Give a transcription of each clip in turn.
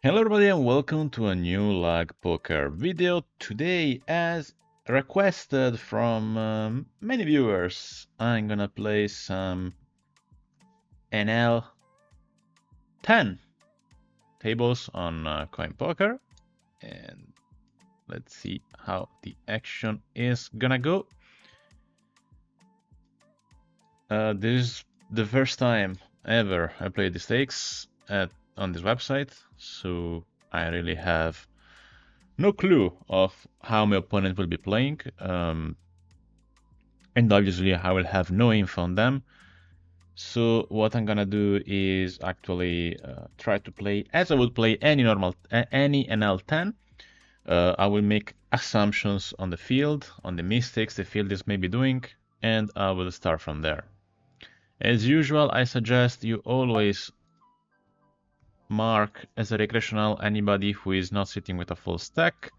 Hello everybody and welcome to a new lag poker video. Today, as requested from many viewers, I'm gonna play some NL10 tables on coin poker, and let's see how the action is gonna go. This is the first time ever I played the stakes on this website, so I really have no clue of how my opponent will be playing, and obviously I will have no info on them. So what I'm gonna do is actually try to play as I would play any NL10. I will make assumptions on the field, on the mistakes the field is maybe doing, and I will start from there. As usual, I suggest you always mark as a recreational anybody who is not sitting with a full stack.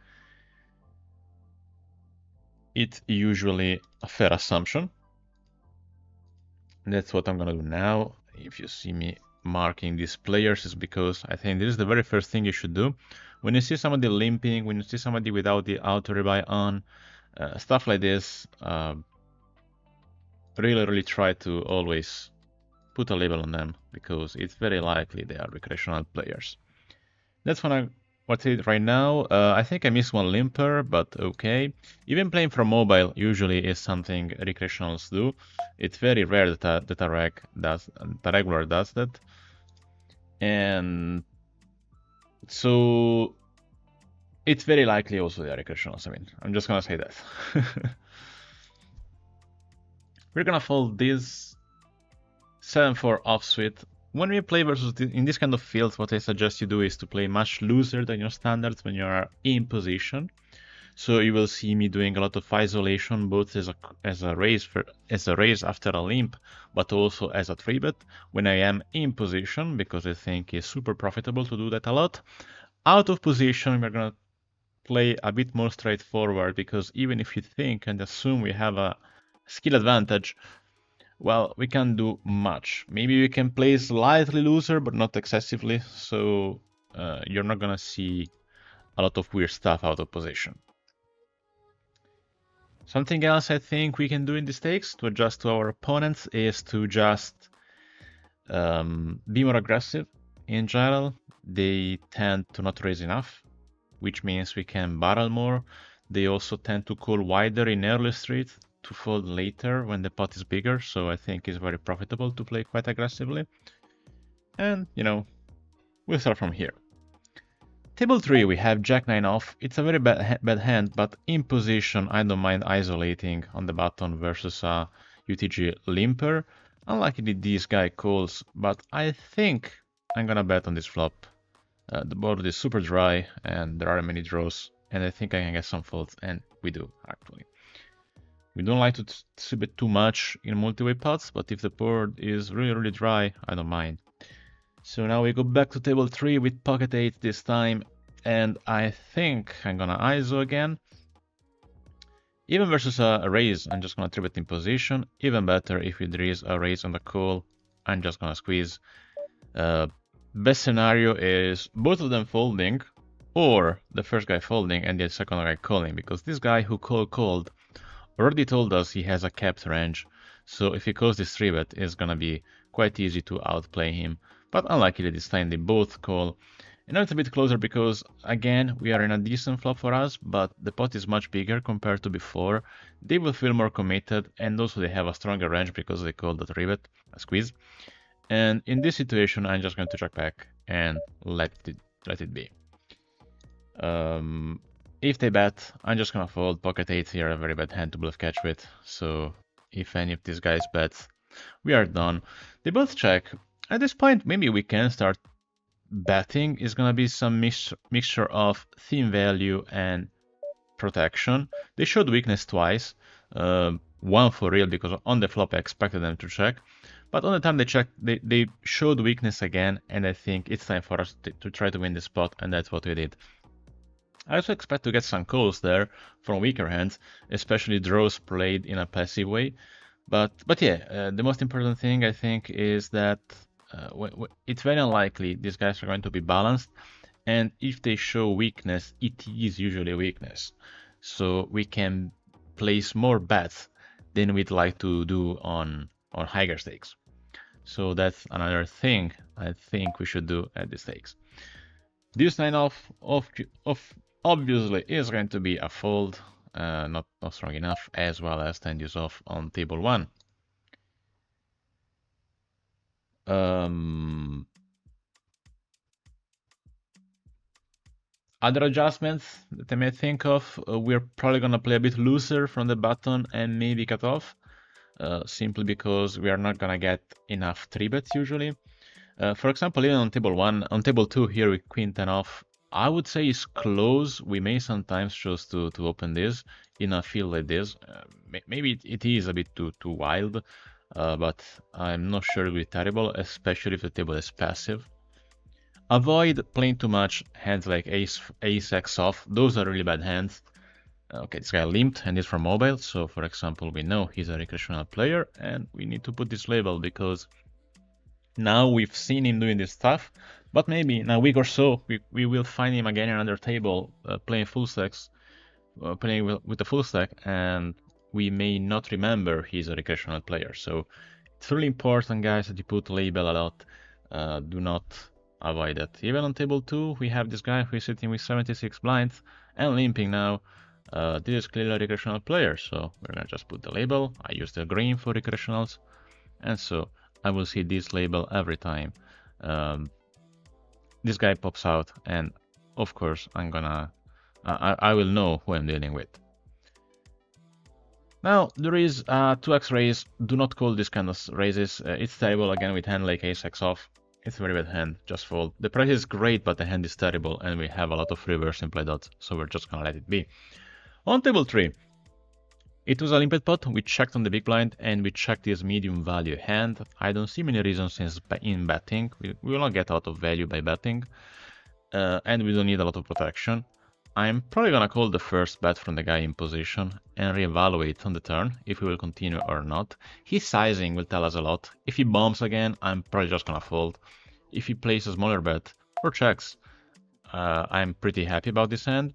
It's usually a fair assumption. That's what I'm gonna do now. If you see me marking these players, is because I think this is the very first thing you should do. When you see somebody limping, when you see somebody without the auto rebuy on, stuff like this, really try to always put a label on them, because it's very likely they are recreational players. That's what's it right now. I think I missed one limper, but okay. Even playing from mobile usually is something recreationals do. It's very rare that a regular does that. And so it's very likely also they are recreationals. I mean, I'm just gonna say that. We're gonna fold this 7-4 offsuit. When we play in this kind of fields, what I suggest you do is to play much looser than your standards when you are in position. So you will see me doing a lot of isolation, both as a raise after a limp, but also as a 3-bet when I am in position, because I think it's super profitable to do that a lot. Out of position, we're gonna play a bit more straightforward, because even if you think and assume we have a skill advantage, well, we can't do much. Maybe we can play slightly looser, but not excessively, so you're not gonna see a lot of weird stuff out of position. Something else I think we can do in the stakes to adjust to our opponents is to just be more aggressive. In general, they tend to not raise enough, which means we can barrel more. They also tend to call wider in early street to fold later when the pot is bigger, so I think it's very profitable to play quite aggressively. And, we'll start from here. Table 3, we have Jack-9 off. It's a very bad hand, but in position I don't mind isolating on the button versus a UTG limper. Unluckily this guy calls, but I think I'm gonna bet on this flop. The board is super dry and there are many draws, and I think I can get some folds, and we do actually. We don't like to sit too much in multi-way pots, but if the board is really dry, I don't mind. So now we go back to table 3 with pocket 8 this time, and I think I'm gonna ISO again. Even versus a raise, I'm just gonna 3-bet in position. Even better if there is a raise on the call, I'm just gonna squeeze. Best scenario is both of them folding, or the first guy folding and the second guy calling, because this guy who called already told us he has a capped range, so if he calls this 3-bet, it's gonna be quite easy to outplay him. But unluckily this time they both call. And now it's a bit closer because, again, we are in a decent flop for us, but the pot is much bigger compared to before. They will feel more committed, and also they have a stronger range because they called the 3-bet, a squeeze. And in this situation, I'm just going to check back and let it be. If they bet, I'm just gonna fold. Pocket 8 here, a very bad hand to bluff catch with, so if any of these guys bets, we are done. They both check. At this point, maybe we can start betting. Is gonna be some mixture of theme value and protection. They showed weakness twice, one for real because on the flop I expected them to check, but on the time they checked, they showed weakness again, and I think it's time for us to try to win this spot, and that's what we did. I also expect to get some calls there from weaker hands, especially draws played in a passive way. But yeah, the most important thing I think is that it's very unlikely these guys are going to be balanced, And if they show weakness, it is usually a weakness. So we can place more bets than we'd like to do on higher stakes. So that's another thing I think we should do at the stakes. Deuce 9 of obviously is going to be a fold, not strong enough, as well as 10 deuce off on table 1. Other adjustments that I may think of, we're probably going to play a bit looser from the button and maybe cut off, simply because we are not going to get enough 3-bets usually. For example, even on table 1, on table 2 here with queen 10 off, I would say it's close. We may sometimes choose to open this in a field like this. Maybe it is a bit too wild, but I'm not sure it will be terrible, especially if the table is passive. Avoid playing too much hands like ace X off. Those are really bad hands. Okay, this guy limped and is from mobile, so for example, we know he's a recreational player, and we need to put this label because now we've seen him doing this stuff, but maybe in a week or so we will find him again in another table playing full stacks, playing with a full stack, and we may not remember he's a recreational player. So it's really important, guys, that you put label a lot. Do not avoid that. Even on table 2, we have this guy who is sitting with 76 blinds and limping now. This is clearly a recreational player, so we're gonna just put the label. I use the green for recreationals, and so I will see this label every time this guy pops out, and of course I will know who I'm dealing with. Now there is 2x raise. Do not call this kind of raises. It's terrible again with hand like ace x off. It's a very bad hand, just fold. The price is great, but the hand is terrible, and we have a lot of reverse implied dots, so we're just gonna let it be. On table 3, it was a limped pot. We checked on the big blind, and we checked his medium value hand. I don't see many reasons in betting. We will not get a lot of value by betting, and we don't need a lot of protection. I'm probably gonna call the first bet from the guy in position and reevaluate on the turn if he will continue or not. His sizing will tell us a lot. If he bombs again, I'm probably just gonna fold. If he plays a smaller bet or checks, I'm pretty happy about this hand.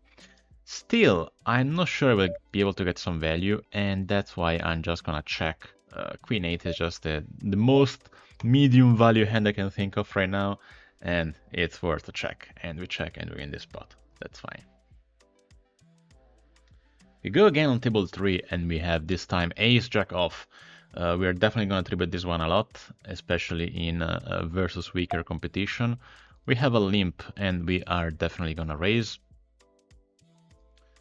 Still, I'm not sure I will be able to get some value, and that's why I'm just gonna check. Queen 8 is just the most medium value hand I can think of right now, and it's worth a check. And we check and we win this spot. That's fine. We go again on table 3, and we have this time ace jack off. We are definitely going to 3-bet this one a lot, especially in versus weaker competition. We have a limp, and we are definitely going to raise.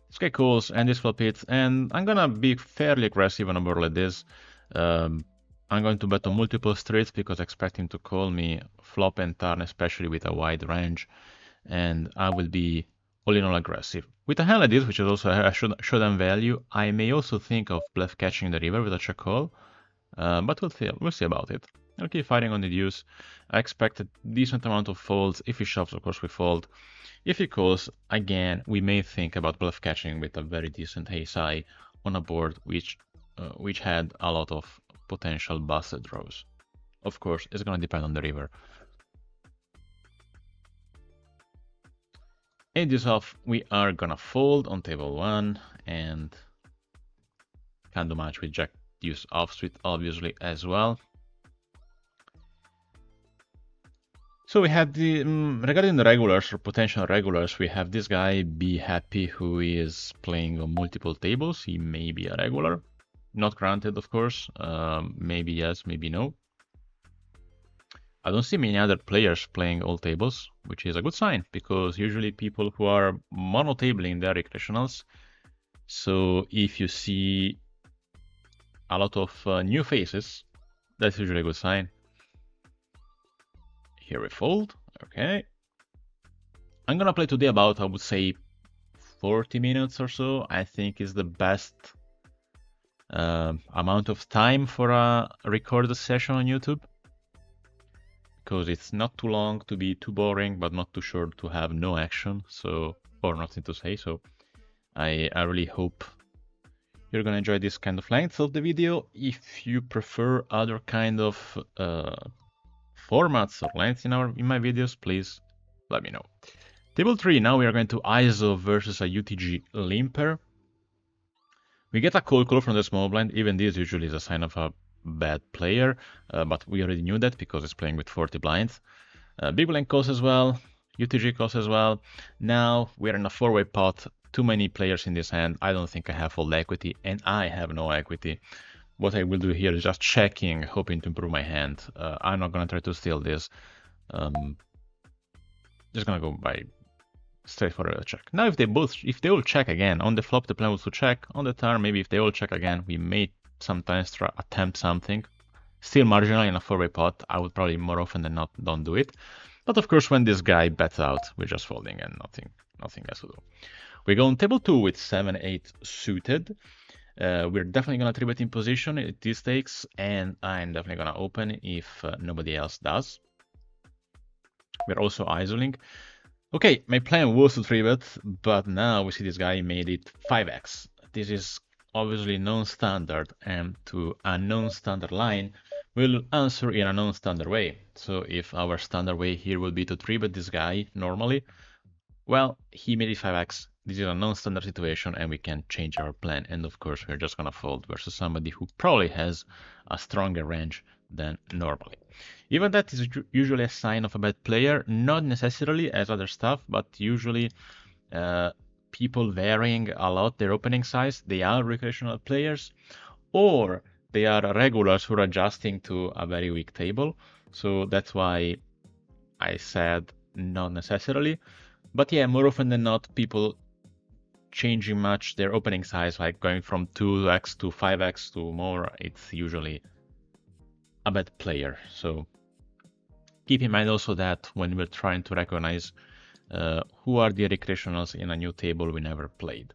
This guy calls, and this flop hits, and I'm going to be fairly aggressive on a board like this. I'm going to bet on multiple straights because I expect him to call me flop and turn, especially with a wide range, and I will be all in all aggressive. With a hand like this, which is also a showdown value, I may also think of bluff catching the river with a check call, but we'll see about it. I'll keep fighting on the deuce. I expect a decent amount of folds. If he shoves, of course, we fold. If he calls, again, we may think about bluff catching with a very decent ace high on a board which had a lot of potential busted draws. Of course, it's going to depend on the river. In this off, we are gonna fold on table 1 and can't do much with jack deuce offsuit, obviously, as well. So we have the regarding the regulars or potential regulars, we have this guy Be Happy who is playing on multiple tables. He may be a regular, not granted, of course. Maybe yes, maybe no. I don't see many other players playing all tables, which is a good sign, because usually people who are monotabling, they're recreationals. So if you see a lot of new faces, that's usually a good sign. Here we fold, okay. I'm gonna play today about, I would say, 40 minutes or so. I think is the best amount of time for a recorded session on YouTube, because it's not too long to be too boring, but not too short to have no action, so, or nothing to say. So I really hope you're gonna enjoy this kind of length of the video. If you prefer other kind of formats or lengths in my videos, please let me know. Table 3, now we are going to ISO versus a UTG limper. We get a cold call from the small blind. Even this usually is a sign of a bad player, but we already knew that because it's playing with 40 blinds. Big blind calls as well, UTG calls as well. Now we're in a four-way pot, too many players in this hand. I don't think I have full equity, and I have no equity. What I will do here is just checking, hoping to improve my hand. I'm not gonna try to steal this. Just gonna go by straight for a check. Now if they all check again, on the flop the plan was to check, on the turn maybe if they all check again, we may sometimes try attempt something. Still marginal in a four-way pot, I would probably more often than not don't do it. But of course when this guy bets out, we're just folding and nothing else to do. We go on table 2 with 7-8 suited. We're definitely gonna 3-bet in position at these stakes, and I'm definitely gonna open if nobody else does. We're also isolating. Okay, my plan was to 3-bet, but now we see this guy made it 5x. This is obviously non-standard, and to a non-standard line, we'll answer in a non-standard way. So if our standard way here would be to 3-bet this guy normally, well, he made it 5x. This is a non-standard situation, and we can change our plan. And of course, we're just gonna fold versus somebody who probably has a stronger range than normally. Even that is usually a sign of a bad player, not necessarily as other stuff, but usually people varying a lot their opening size, they are recreational players, or they are regulars who are adjusting to a very weak table. So that's why I said not necessarily. But yeah, more often than not, people changing much their opening size, like going from 2x to 5x to more, it's usually a bad player. So keep in mind also that when we're trying to recognize who are the recreationals in a new table we never played.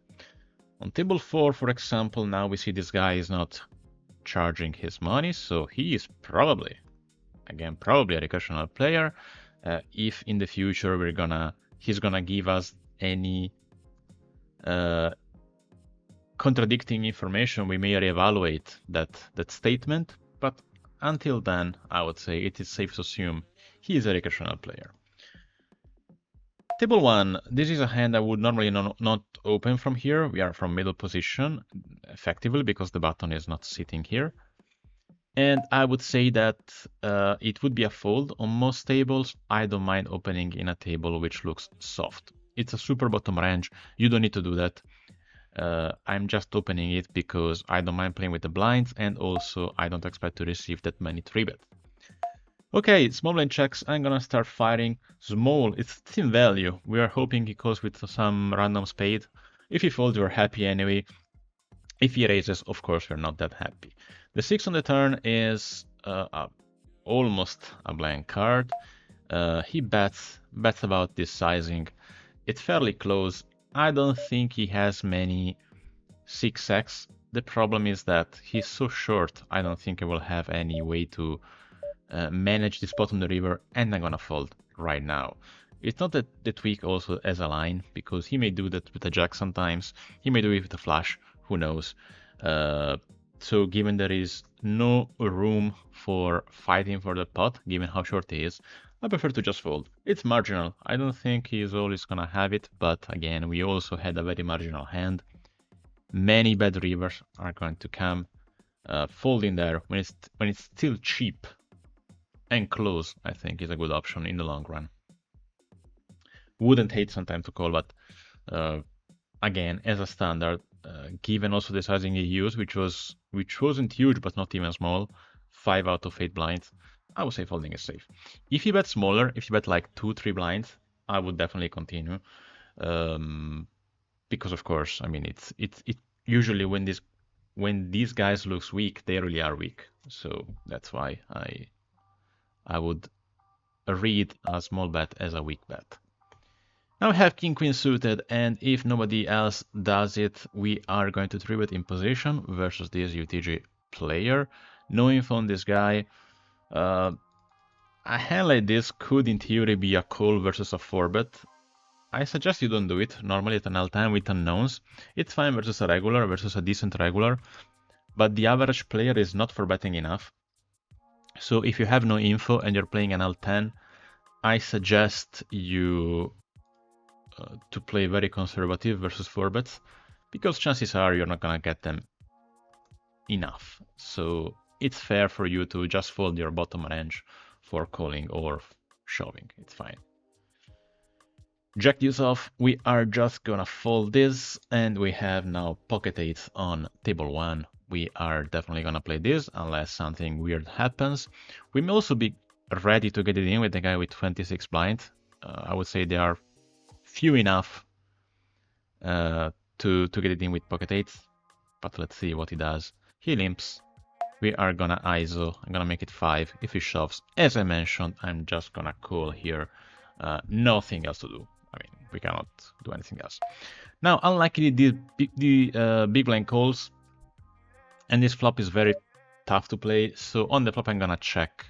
On table 4, for example, now we see this guy is not charging his money, so he is probably, again, probably a recreational player. If in the future he's gonna give us any contradicting information, we may reevaluate that statement, but until then, I would say it is safe to assume he is a recreational player. Table 1, this is a hand I would normally not open from here. We are from middle position, effectively, because the button is not sitting here. And I would say that it would be a fold. On most tables, I don't mind opening in a table which looks soft. It's a super bottom range. You don't need to do that. I'm just opening it because I don't mind playing with the blinds, and also I don't expect to receive that many 3-bet. Okay, small blind checks. I'm gonna start firing small. It's thin value. We are hoping he calls with some random spade. If he folds, we're happy anyway. If he raises, of course, we're not that happy. The 6 on the turn is almost a blank card. He bets about this sizing. It's fairly close. I don't think he has many 6x. The problem is that he's so short, I don't think I will have any way to manage this spot on the river, and I'm gonna fold right now. It's not that weak also as a line, because he may do that with a jack sometimes. He may do it with a flush, who knows. So given there is no room for fighting for the pot, given how short he is, I prefer to just fold. It's marginal. I don't think he's always gonna have it, but again, we also had a very marginal hand. Many bad rivers are going to come. Folding there when it's still cheap and close, I think, is a good option in the long run. Wouldn't hate sometimes to call, but again, as a standard, given also the sizing he used, which wasn't huge but not even small, 5 out of 8 blinds, I would say folding is safe. If you bet smaller, if you bet like 2-3 blinds, I would definitely continue, because of course, I mean, it usually when these guys looks weak, they really are weak. So that's why I would read a small bet as a weak bet. Now we have King Queen suited, and if nobody else does it, we are going to 3-bet in position versus this UTG player. No info on this guy. A hand like this could in theory be a call versus a 4-bet. I suggest you don't do it. Normally at an NL10 with unknowns, it's fine versus a regular, versus a decent regular, but the average player is not 4-betting enough. So if you have no info and you're playing an NL10, I suggest you to play very conservative versus 4-bets, because chances are you're not gonna get them enough. So it's fair for you to just fold your bottom range for calling or shoving. It's fine. Jack deuce off, we are just gonna fold this, and we have now pocket eights on table 1. We are definitely gonna play this unless something weird happens. We may also be ready to get it in with the guy with 26 blind. I would say they are few enough to get it in with pocket eights, but let's see what he does. He limps. We are gonna ISO. I'm gonna make it 5. If he shoves, as I mentioned, I'm just gonna call here. Nothing else to do. I mean, we cannot do anything else. Now, unluckily, the big blind calls, and this flop is very tough to play. So on the flop, I'm gonna check.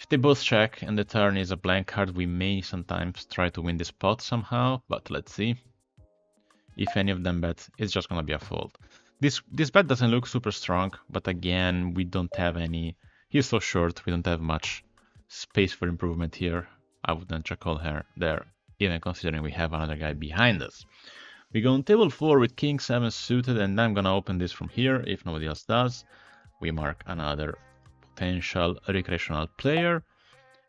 If they both check and the turn is a blank card, we may sometimes try to win this pot somehow, but let's see. If any of them bets, it's just gonna be a fold. This bet doesn't look super strong, but again, we don't have any. He's so short, we don't have much space for improvement here. I wouldn't check call her there, even considering we have another guy behind us. We go on table 4 with king 7 suited, and I'm gonna open this from here if nobody else does. We mark another potential recreational player,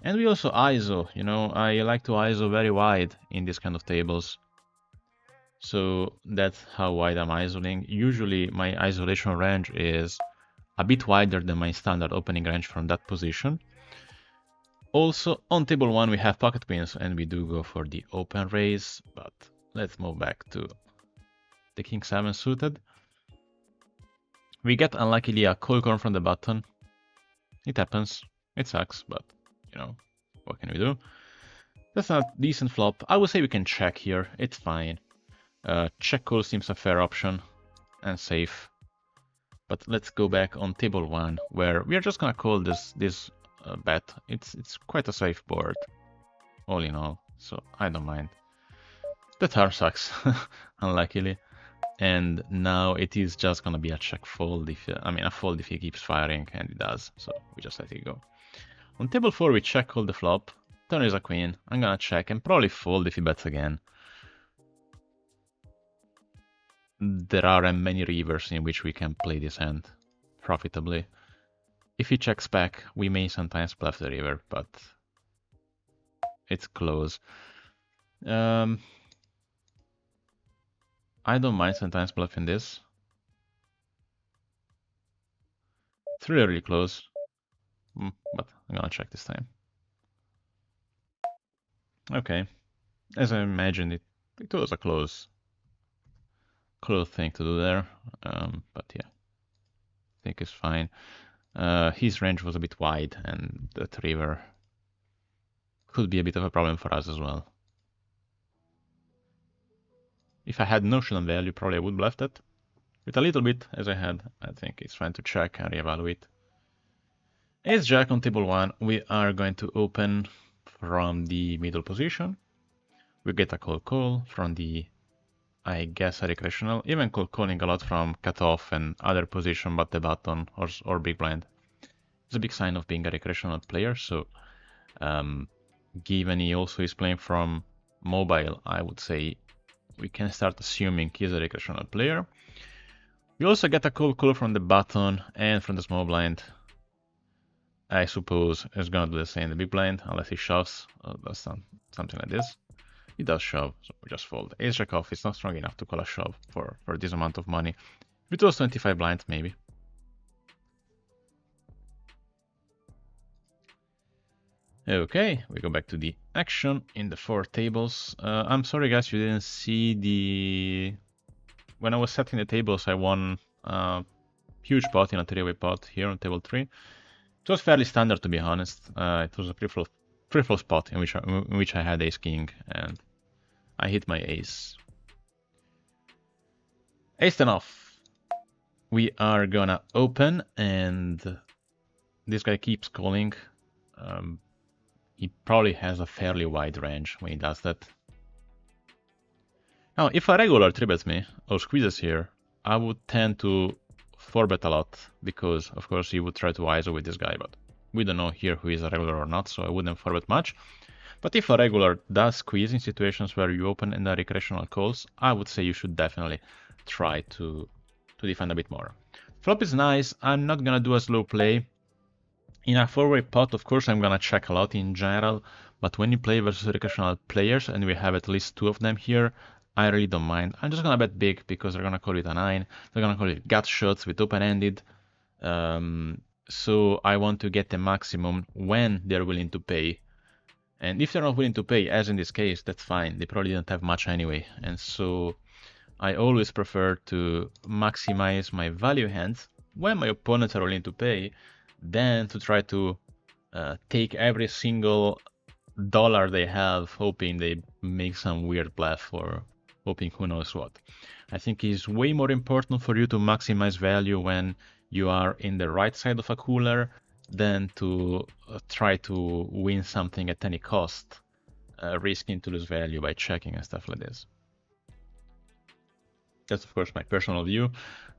and we also ISO. You know, I like to ISO very wide in this kind of tables. So that's how wide I'm isoling. Usually my isolation range is a bit wider than my standard opening range from that position. Also on table 1 we have pocket queens and we do go for the open raise, but let's move back to the king 7 suited. We get unluckily a call call from the button. It happens, it sucks, but you know, what can we do? That's not a decent flop. I would say we can check here, it's fine. Check call seems a fair option and safe, but let's go back on table 1 where we are just gonna call this bet. It's quite a safe board, all in all, so I don't mind. The turn sucks, unluckily, and now it is just gonna be a check fold if a fold if he keeps firing, and he does, so we just let it go. On table 4 we check call the flop. Turn is a queen. I'm gonna check and probably fold if he bets again. There are many rivers in which we can play this hand profitably. If he checks back, we may sometimes bluff the river, but it's close. I don't mind sometimes bluffing this. It's really close, but I'm gonna check this time. Okay, as I imagined, it was a close thing to do there, but yeah, I think it's fine. His range was a bit wide, and that river could be a bit of a problem for us as well. If I had notional value, probably I would bluff that. With a little bit, as I had, I think it's fine to check and reevaluate. Ace Jack on table 1, we are going to open from the middle position. We get a call from the, I guess, a recreational, even calling a lot from cutoff and other position but the button or big blind. It's a big sign of being a recreational player, so given he also is playing from mobile, I would say we can start assuming he's a recreational player. We also get a call from the button and from the small blind. I suppose it's gonna do the same in the big blind, unless he shoves, does something like this. He does shove, so we just fold. Ace Jack off is not strong enough to call a shove for this amount of money. If it was 25 blind, maybe. Okay, we go back to the action in the 4 tables. I'm sorry guys, you didn't see the... When I was setting the tables, I won a huge pot in a 3-way pot here on table 3. It was fairly standard, to be honest. It was a pre-flop spot in which I had ace king, and I hit my ace. Ace 10 off. We are gonna open, and this guy keeps calling. He probably has a fairly wide range when he does that. Now, if a regular 3-bets me or squeezes here, I would tend to 4-bet a lot, because of course he would try to ISO with this guy, but we don't know here who is a regular or not, so I wouldn't 4-bet much. But if a regular does squeeze in situations where you open in the recreational calls, I would say you should definitely try to defend a bit more. Flop is nice. I'm not gonna do a slow play. In a four-way pot, of course, I'm gonna check a lot in general, but when you play versus recreational players, and we have at least 2 of them here, I really don't mind. I'm just gonna bet big because they're gonna call it a 9. They're gonna call it gut shots with open-ended. So I want to get the maximum when they're willing to pay. And if they're not willing to pay, as in this case, that's fine. They probably didn't have much anyway. And so I always prefer to maximize my value hands when my opponents are willing to pay than to try to take every single dollar they have, hoping they make some weird bluff or hoping who knows what. I think it's way more important for you to maximize value when you are in the right side of a cooler than to try to win something at any cost, risking to lose value by checking and stuff like this. That's of course my personal view.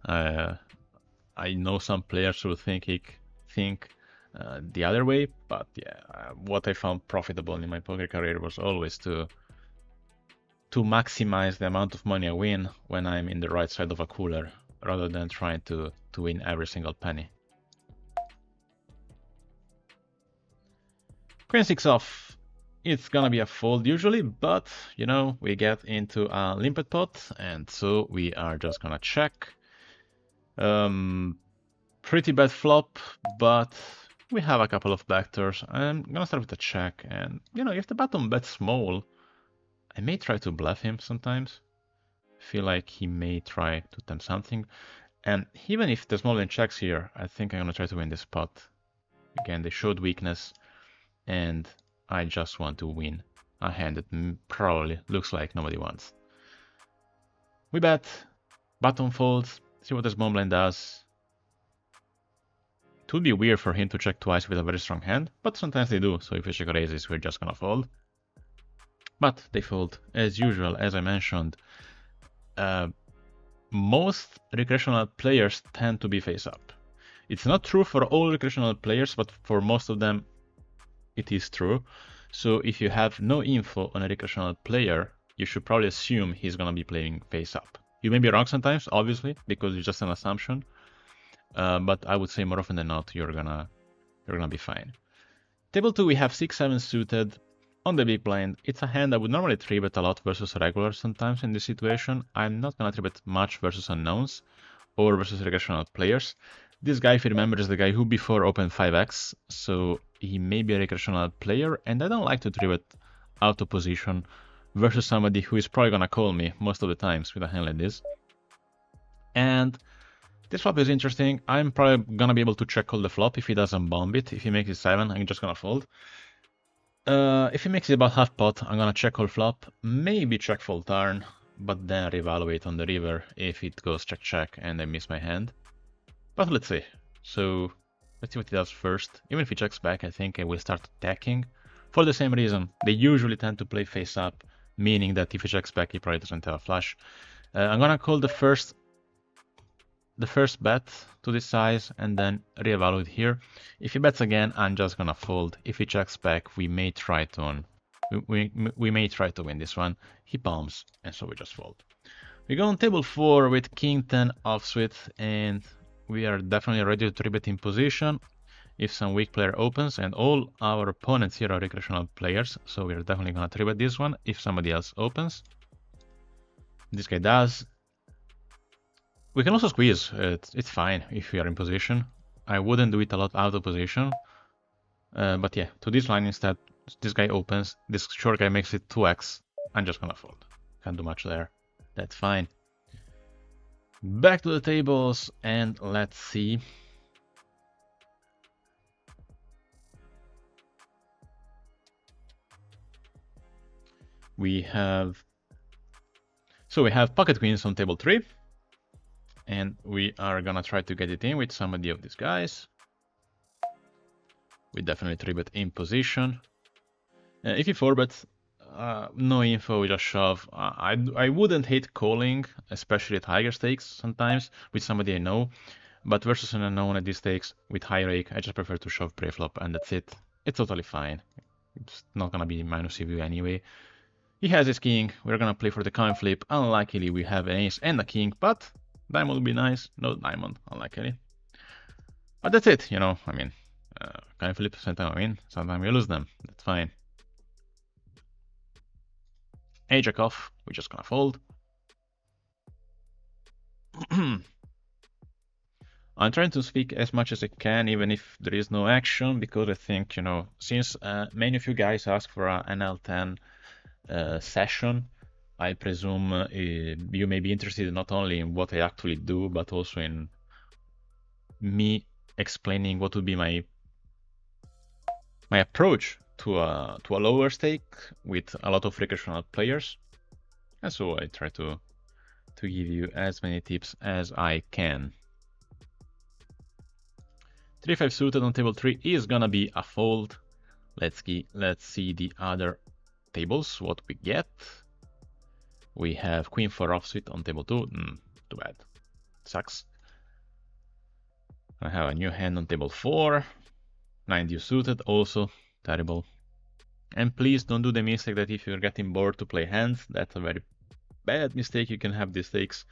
I know some players who think the other way, but yeah, what I found profitable in my poker career was always to maximize the amount of money I win when I'm in the right side of a cooler, rather than trying to win every single penny. Queen 6 off. It's gonna be a fold usually, but you know, we get into a limpet pot, and so we are just gonna check. Pretty bad flop, but we have a couple of backdoors. I'm gonna start with a check, and you know, if the bottom bets small, I may try to bluff him sometimes. Feel like he may try to attempt something. And even if the small blind checks here, I think I'm gonna try to win this pot. Again, they showed weakness, and I just want to win a hand that probably looks like nobody wants. We bet, bottom folds, see what the small blind does. It would be weird for him to check twice with a very strong hand, but sometimes they do, so if we check raises, we're just gonna fold. But they fold, as usual, as I mentioned. Most recreational players tend to be face up. It's not true for all recreational players, but for most of them, it is true. So if you have no info on a recreational player, you should probably assume he's gonna be playing face up. You may be wrong sometimes, obviously, because it's just an assumption. But I would say more often than not, you're gonna be fine. Table 2, we have 6-7 suited. On the big blind, it's a hand I would normally 3-bet a lot versus regular sometimes in this situation. I'm not gonna 3-bet much versus unknowns or versus recreational players. This guy, if you remember, is the guy who before opened 5x, so he may be a recreational player, and I don't like to 3-bet out of position versus somebody who is probably gonna call me most of the times with a hand like this. And this flop is interesting. I'm probably gonna be able to check call the flop if he doesn't bomb it. If he makes it 7, I'm just gonna fold. If he makes it about half pot, I'm gonna check call flop, maybe check fold turn, but then reevaluate on the river if it goes check check and I miss my hand. But let's see. So let's see what he does first. Even if he checks back, I think I will start attacking. For the same reason, they usually tend to play face up, meaning that if he checks back, he probably doesn't have a flush. I'm gonna call the first bet to this size and then reevaluate here. If he bets again, I'm just gonna fold. If he checks back, we may try to win this one. He bombs, and so we just fold. We go on table 4 with king 10 offsuit, and we are definitely ready to 3-bet in position if some weak player opens, and all our opponents here are recreational players, so we are definitely gonna 3-bet this one if somebody else opens. This guy does. We can also squeeze, it's fine if we are in position. I wouldn't do it a lot out of position. But yeah, to this line instead, this guy opens, this short guy makes it 2x. I'm just gonna fold. Can't do much there. That's fine. Back to the tables, and let's see. We have pocket queens on table 3. And we are gonna try to get it in with somebody of these guys. We definitely 3-bet in position. If you 4-bet, no info, we just shove. I wouldn't hate calling, especially at higher stakes sometimes, with somebody I know. But versus an unknown at these stakes, with high rake, I just prefer to shove pre-flop, and that's it. It's totally fine. It's not gonna be minus EV anyway. He has his king. We're gonna play for the coin flip. Unluckily, we have an ace and a king, but diamond would be nice. No diamond, unluckily. But that's it, you know. I mean, coin flip, sometimes I win, sometimes we lose them. That's fine. A jack off. We're just gonna fold. I'm trying to speak as much as I can, even if there is no action, because I think, you know, since many of you guys ask for an NL10 session, I presume you may be interested not only in what I actually do, but also in me explaining what would be my approach to a lower stake with a lot of recreational players. And so I try to give you as many tips as I can. 3-5 suited on table 3 is gonna be a fold. Let's see the other tables, what we get. We have Queen 4 offsuit on table 2. Too bad. Sucks. I have a new hand on table 4. 9 deuce suited, also terrible. And please don't do the mistake that if you're getting bored to play hands, that's a very bad mistake. You can have these stakes.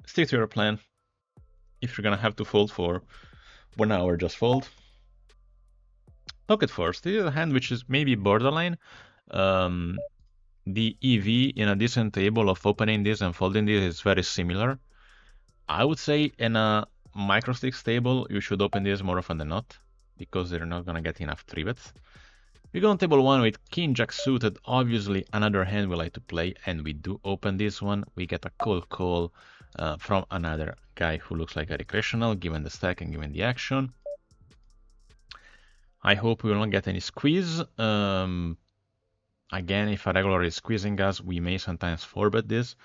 Stick to your plan. If you're gonna have to fold for 1 hour, just fold. Pocket first. This is a hand which is maybe borderline. The EV in a decent table of opening this and folding this is very similar. I would say in a microstakes table, you should open this more often than not, because they're not gonna get enough 3-bets. We go on table 1 with King Jack suited, obviously another hand we like to play, and we do open this one. We get a call from another guy who looks like a recreational, given the stack and given the action. I hope we will not get any squeeze. Again, if a regular is squeezing us, we may sometimes 4-bet this.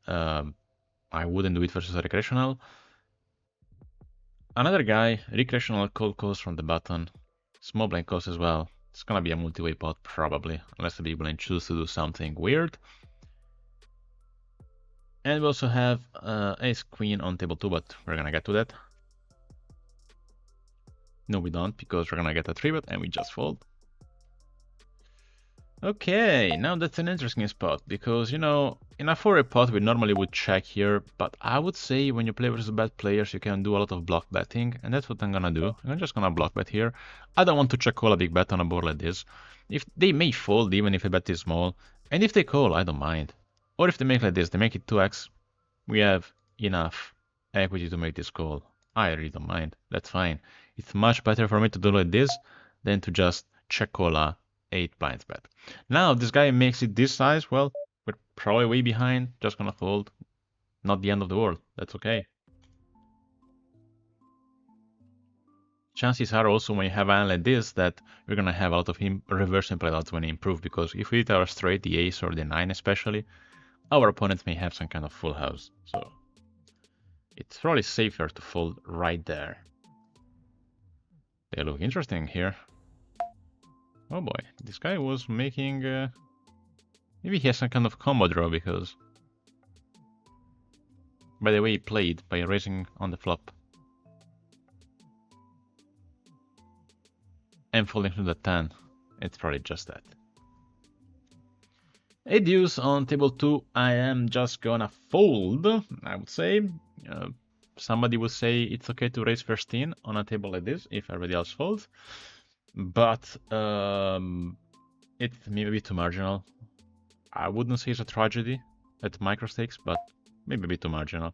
I wouldn't do it versus a recreational. Another guy, recreational call calls from the button. Small blind calls as well. It's gonna be a multi-way pot, probably, unless the big blind chooses to do something weird. And we also have ace queen on table 2, but we're gonna get to that. No, we don't, because we're gonna get a 3-bet and we just fold. Okay, now that's an interesting spot, because, you know, in a 4-way pot we normally would check here, but I would say when you play versus bad players you can do a lot of block betting, and that's what I'm gonna do. I'm just gonna block bet here. I don't want to check call a big bet on a board like this. If they may fold even if a bet is small, and if they call, I don't mind. Or if they make like this, they make it 2x, we have enough equity to make this call. I really don't mind, that's fine. It's much better for me to do like this than to just check call a 8 blinds bet. Now, if this guy makes it this size, well, we're probably way behind, just gonna fold. Not the end of the world, that's okay. Chances are also when you have a hand like this that we're gonna have a lot of reverse implied odds when he improve, because if we hit our straight, the ace or the 9 especially, our opponents may have some kind of full house, so it's probably safer to fold right there. They look interesting here. Oh boy, this guy was making... maybe he has some kind of combo draw, because... By the way, he played by raising on the flop. And folding to the 10. It's probably just that. 8 deuce on table 2. I am just gonna fold, I would say. Somebody would say it's okay to raise first in on a table like this if everybody else folds. But it may be too marginal. I wouldn't say it's a tragedy at micro stakes, but maybe a bit too marginal.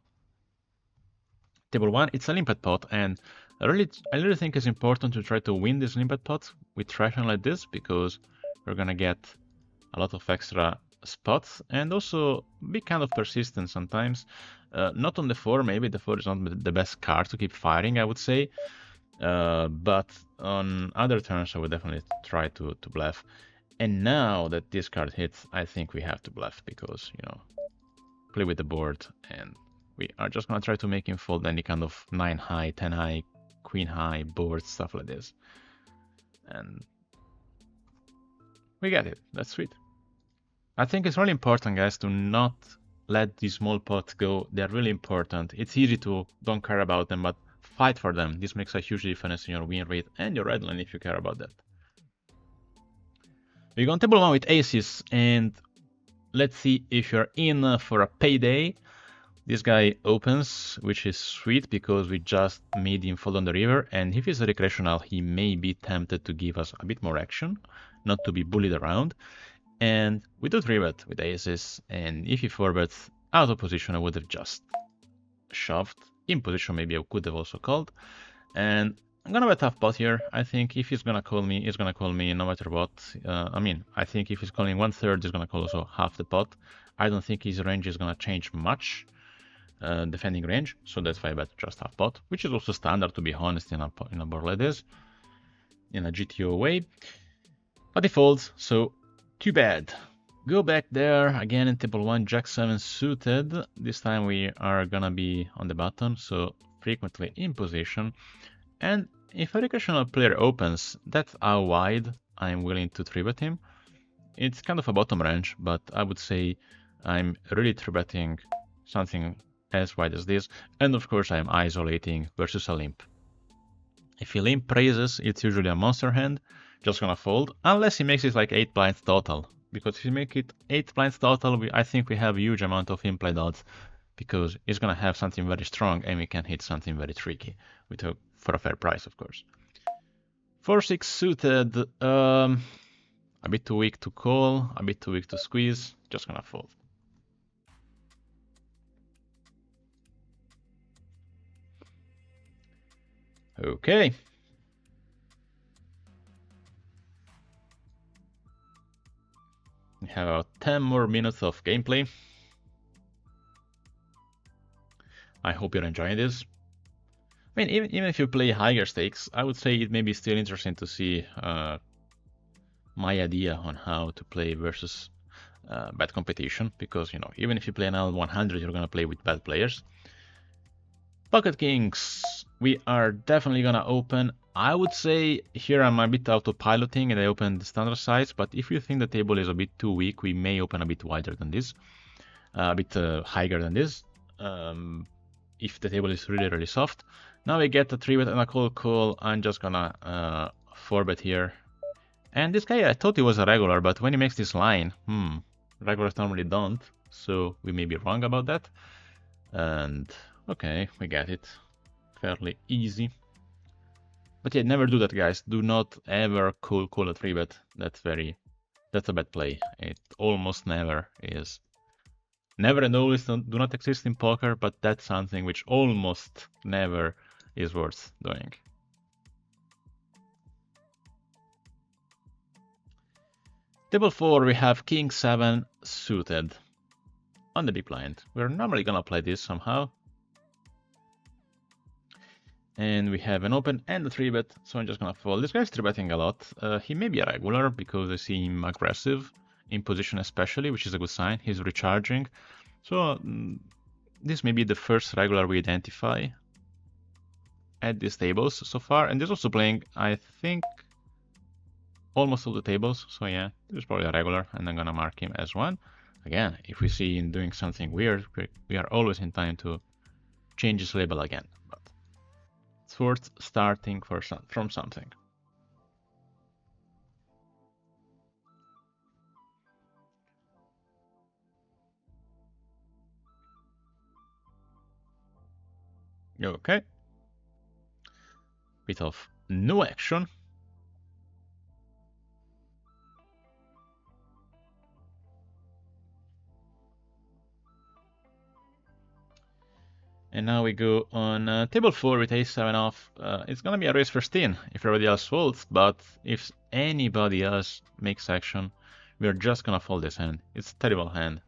Table 1, it's a limpet pot, and I really think it's important to try to win this limpet pot with traction like this, because we're gonna get a lot of extra spots and also be kind of persistent sometimes. Not on the 4, maybe the 4 is not the best card to keep firing, I would say. But on other turns I would definitely try to bluff. And now that this card hits, I think we have to bluff, because, you know, play with the board, and we are just gonna try to make him fold any kind of 9 high, 10 high, queen high board, stuff like this. And we get it. That's sweet. I think it's really important, guys, to not let these small pots go. They're really important. It's easy to don't care about them, but fight for them. This makes a huge difference in your win rate and your red line if you care about that. We go on table 1 with aces, and let's see if you're in for a payday. This guy opens, which is sweet because we just made him fold on the river, and if he's a recreational, he may be tempted to give us a bit more action, not to be bullied around. And we do 3-bet with aces, and if he 4-bets out of position, I would have just shoved. In position, maybe I could have also called. And I'm gonna bet half pot here. I think if he's gonna call me, he's gonna call me no matter what. I mean, I think if he's calling 1/3, he's gonna call also half the pot. I don't think his range is gonna change much. Defending range, so that's why I bet just half pot, which is also standard, to be honest, in a board like this, in a GTO way. But he folds, so too bad. Go back there again in table 1, Jack 7 suited. This time we are gonna be on the button, so frequently in position. And if a recreational player opens, that's how wide I'm willing to 3-bet him. It's kind of a bottom range, but I would say I'm really 3-betting something as wide as this, and of course I'm isolating versus a limp. If he limp raises, it's usually a monster hand, just gonna fold, unless he makes it like 8 blinds total, because if you make it 8 blinds total, I think we have a huge amount of implied odds, because he's gonna have something very strong and we can hit something very tricky, for a fair price, of course. 4-6 suited, a bit too weak to call, a bit too weak to squeeze, just gonna fold. Okay. We have about 10 more minutes of gameplay. I hope you're enjoying this. I mean, even if you play higher stakes, I would say it may be still interesting to see my idea on how to play versus bad competition, because, you know, even if you play an NL10, you're gonna play with bad players. Pocket Kings, we are definitely gonna open. I would say here I'm a bit autopiloting and I open the standard size, but if you think the table is a bit too weak, we may open a bit wider than this, a bit higher than this, if the table is really, really soft. Now we get a 3-bet and a call. I'm just gonna 4-bet here. And this guy, I thought he was a regular, but when he makes this line, regulars normally don't, so we may be wrong about that. And okay, we get it. Fairly easy. But yeah, never do that, guys. Do not ever call a 3-bet. That's a bad play. It almost never is. Never and always do not exist in poker, but that's something which almost never is worth doing. Table 4, we have King 7 suited on the big blind. We're normally gonna play this somehow. And we have an open and a 3-bet, so I'm just gonna fold. This guy's 3-betting a lot. He may be a regular because I see him aggressive, in position especially, which is a good sign. He's recharging. So this may be the first regular we identify at these tables so far. And he's also playing, I think, almost all the tables. So yeah, this is probably a regular, and I'm gonna mark him as one. Again, if we see him doing something weird, we are always in time to change his label again. But it's worth starting from something. Okay. Bit of no action. And now we go on table 4 with ace-7 off. It's gonna be a race first in if everybody else folds, but if anybody else makes action, we're just gonna fold this hand. It's a terrible hand.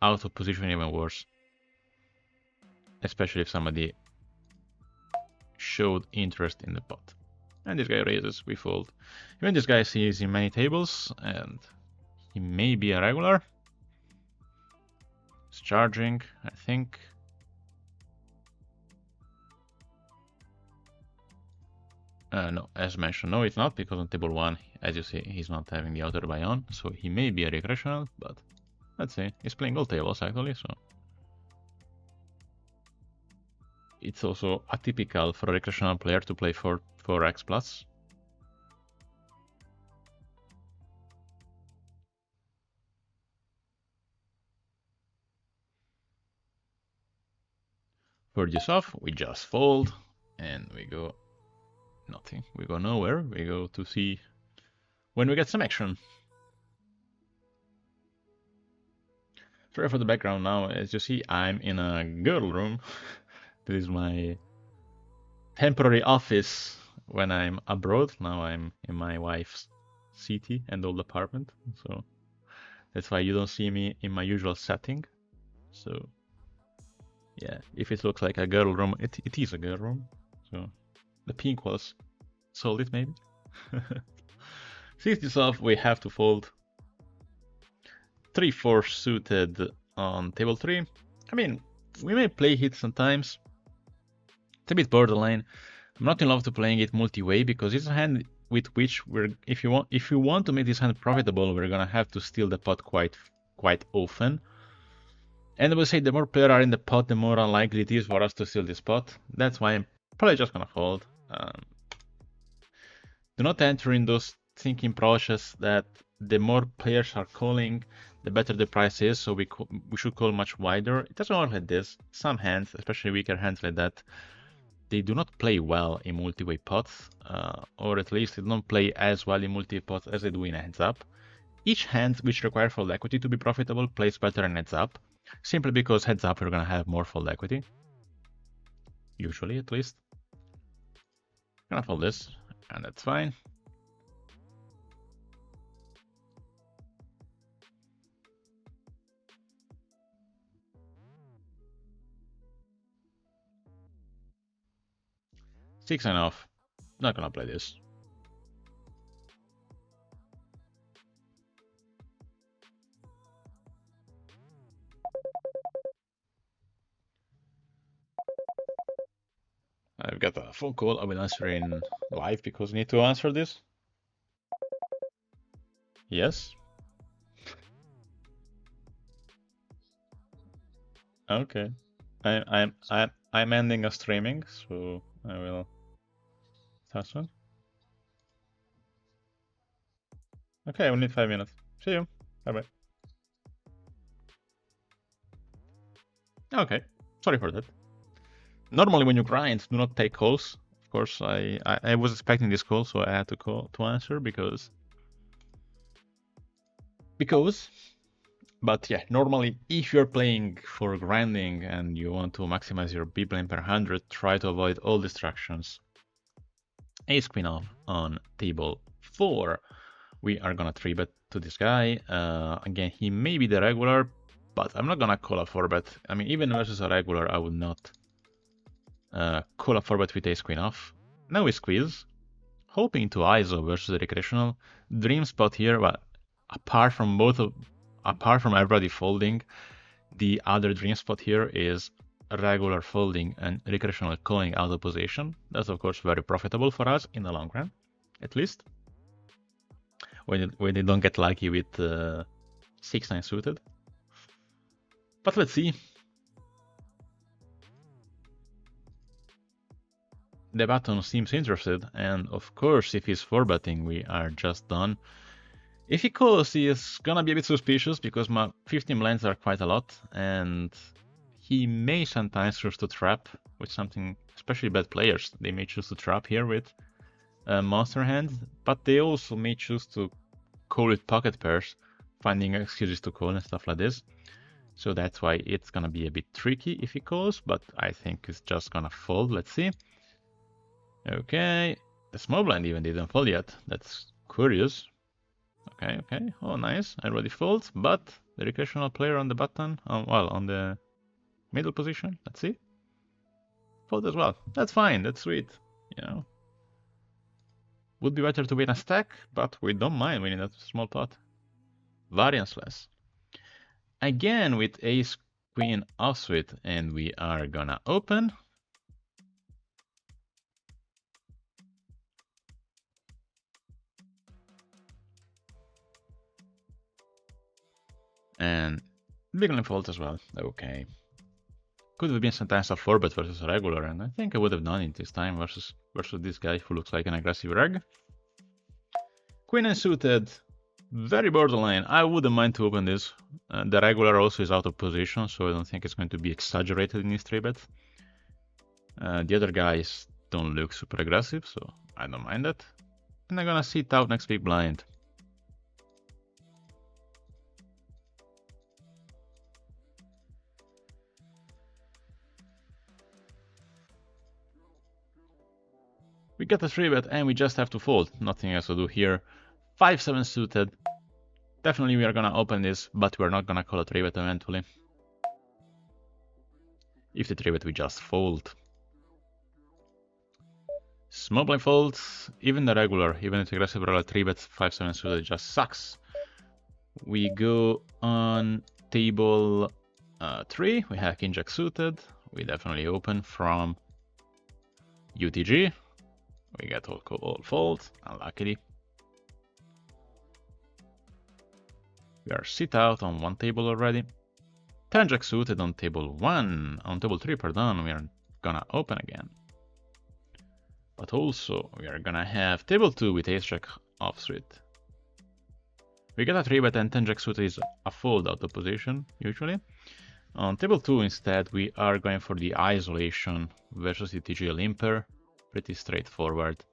Out of position even worse. Especially if somebody showed interest in the pot. And this guy raises, we fold. Even this guy sees in many tables, and he may be a regular. It's charging, I think. No, as mentioned, no, it's not, because on table 1, as you see, he's not having the outer buy on, so he may be a recreational, but let's see, he's playing all tables actually, so it's also atypical for a recreational player to play 4x plus. For this off, we just fold, and we go nothing. We go nowhere. We go to see when we get some action. Sorry for the background now. As you see, I'm in a girl room. This is my temporary office when I'm abroad. Now I'm in my wife's city and old apartment. So that's why you don't see me in my usual setting. So yeah, if it looks like a girl room, it is a girl room. So the pink was solid maybe. Since this off, we have to fold 3-4 suited on table 3. I mean, we may play it sometimes. It's a bit borderline. I'm not in love to playing it multi-way because it's a hand with which if you want to make this hand profitable, we're gonna have to steal the pot quite often. And I would say the more players are in the pot, the more unlikely it is for us to steal this pot. That's why I'm probably just gonna fold. Do not enter in those thinking process that the more players are calling, the better the price is, so we should call much wider. It doesn't work like this. Some hands, especially weaker hands like that, they do not play well in multi-way pots, or at least they don't play as well in multi-way pots as they do in heads up. Each hand which requires fold equity to be profitable plays better in heads up, simply because heads up you're gonna have more fold equity. Usually, at least. I'm gonna fold this, and that's fine. Six and off. Not gonna play this. I've got a phone call. I will answer in live because I need to answer this. Yes. Okay. I'm ending a streaming, so I will start soon. Okay, I will need 5 minutes. See you. Bye bye. Okay. Sorry for that. Normally when you grind, do not take calls. Of course, I was expecting this call, so I had to call to answer because. But yeah, normally if you're playing for grinding and you want to maximize your B blame per 100, try to avoid all distractions. Ace queen off on table 4. We are gonna 3-bet to this guy. Again, he may be the regular, but I'm not gonna call a 4-bet. I mean, even versus a regular, I would not call a 4-bet with ace queen off. Now we squeeze, hoping to ISO versus the recreational. Dream spot here, but apart from everybody folding, the other dream spot here is regular folding and recreational calling out of position. That's of course very profitable for us in the long run, at least. When they don't get lucky with 6-9 suited. But let's see. The button seems interested, and of course, if he's 4-betting, we are just done. If he calls, he is gonna be a bit suspicious because my 15 blinds are quite a lot, and he may sometimes choose to trap with something, especially bad players. They may choose to trap here with monster hands, but they also may choose to call with pocket pairs, finding excuses to call and stuff like this. So that's why it's gonna be a bit tricky if he calls, but I think it's just gonna fold. Let's see. Okay, the small blind even didn't fold yet. That's curious. Okay, okay. Oh, nice. I already fold, but the recreational player on the button, well, on the middle position. Let's see. Fold as well. That's fine. That's sweet. You know. Would be better to win a stack, but we don't mind winning that small pot. Variance less. Again with ace queen offsuit, and we are gonna open. And big blind folds as well. Okay. Could have been sometimes a 4-bet versus a regular, and I think I would have done it this time versus this guy who looks like an aggressive reg. Queen unsuited, very borderline. I wouldn't mind to open this. The regular also is out of position, so I don't think it's going to be exaggerated in his 3-bet. The other guys don't look super aggressive, so I don't mind that. And I'm gonna sit out next big blind. We get a 3-bet and we just have to fold. Nothing else to do here. 5-7 suited. Definitely we are gonna open this, but we're not gonna call a 3-bet eventually. If the 3-bet, we just fold. Small blind folds, even the regular, even if aggressive roller 3-bet 5-7 suited just sucks. We go on table 3, we have King Jack suited. We definitely open from UTG. We get all folds, unluckily. We are sit out on one table already. 10 Jack suited on table 1, on table 3, pardon, we are gonna open again. But also, we are gonna have table 2 with Ace Jack offsuit. We get a 3-bet and 10 Jack suited is a fold out of position, usually. On table 2 instead, we are going for the isolation versus UTG limper. Pretty straightforward.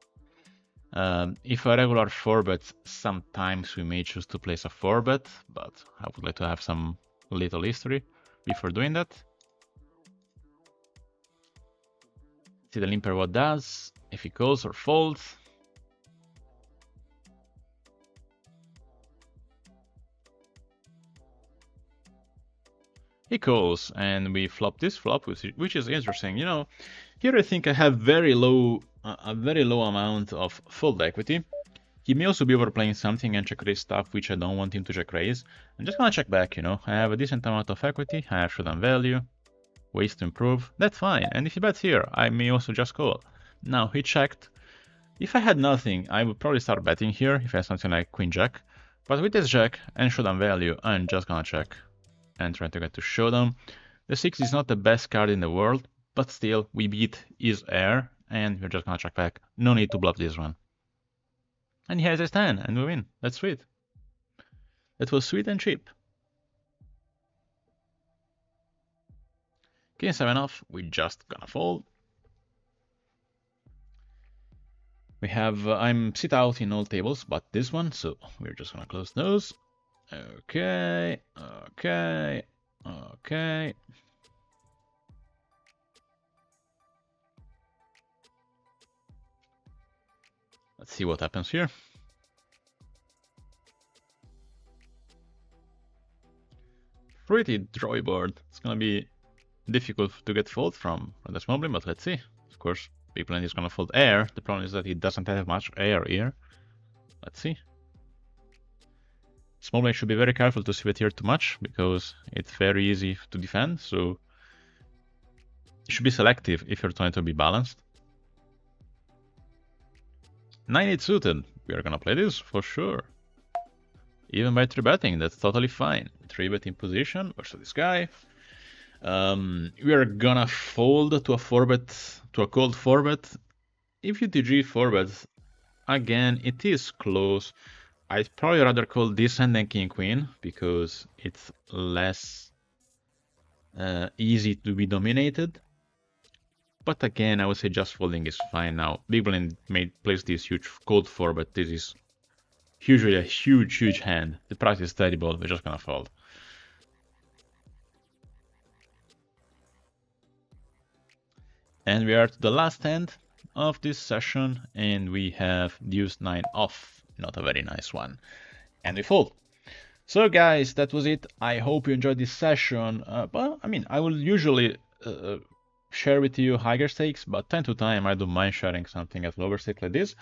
If a regular 4-bet, sometimes we may choose to place a 4-bet, but I would like to have some little history before doing that. See the limper what does, if he calls or folds. He calls, and we flop this flop, which is interesting. You know, here I think I have a very low amount of fold equity. He may also be overplaying something and check raise stuff, which I don't want him to check raise. I'm just gonna check back, you know. I have a decent amount of equity, I have showdown value, ways to improve, that's fine. And if he bets here, I may also just call. Now, he checked. If I had nothing, I would probably start betting here, if I had something like Queen Jack. But with this Jack and showdown value, I'm just gonna check and try to get to showdown. The 6 is not the best card in the world, but still, we beat his air, and we're just gonna check back. No need to bluff this one. And he has his 10, and we win. That's sweet. That was sweet and cheap. King 7 off, we just gonna fold. We have, I'm sit out in all tables, but this one, so we're just gonna close those. Okay, okay, okay. Let's see what happens here. Pretty drawy board. It's gonna be difficult to get fold from the small blind, but let's see. Of course, big blind is gonna fold air. The problem is that he doesn't have much air here. Let's see. Small blind should be very careful to sit here too much, because it's very easy to defend, so you should be selective if you're trying to be balanced. 9-8 suited, we are gonna play this for sure. Even by 3-betting, that's totally fine. 3-betting position versus this guy. We are gonna fold to a 4-bet, to a cold 4-bet. If UTG 4-bets, again, it is close. I'd probably rather call this hand than King Queen, because it's less easy to be dominated. But again, I would say just folding is fine now. Big blind may place this huge cold 4-bet. This is usually a huge hand. The price is terrible, we're just gonna fold. And we are to the last hand of this session, and we have deuce 9 off. Not a very nice one. And we fold. So guys, that was it. I hope you enjoyed this session. But I mean, I will usually share with you higher stakes, but time to time I don't mind sharing something at lower stakes like this.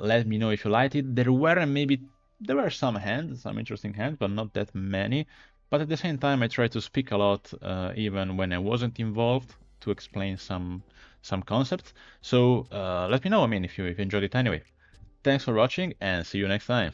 Let me know if you liked it. There were some hands, some interesting hands, but not that many. But at the same time, I try to speak a lot, even when I wasn't involved, to explain some concepts. So let me know, I mean, if you enjoyed it anyway. Thanks for watching, and see you next time.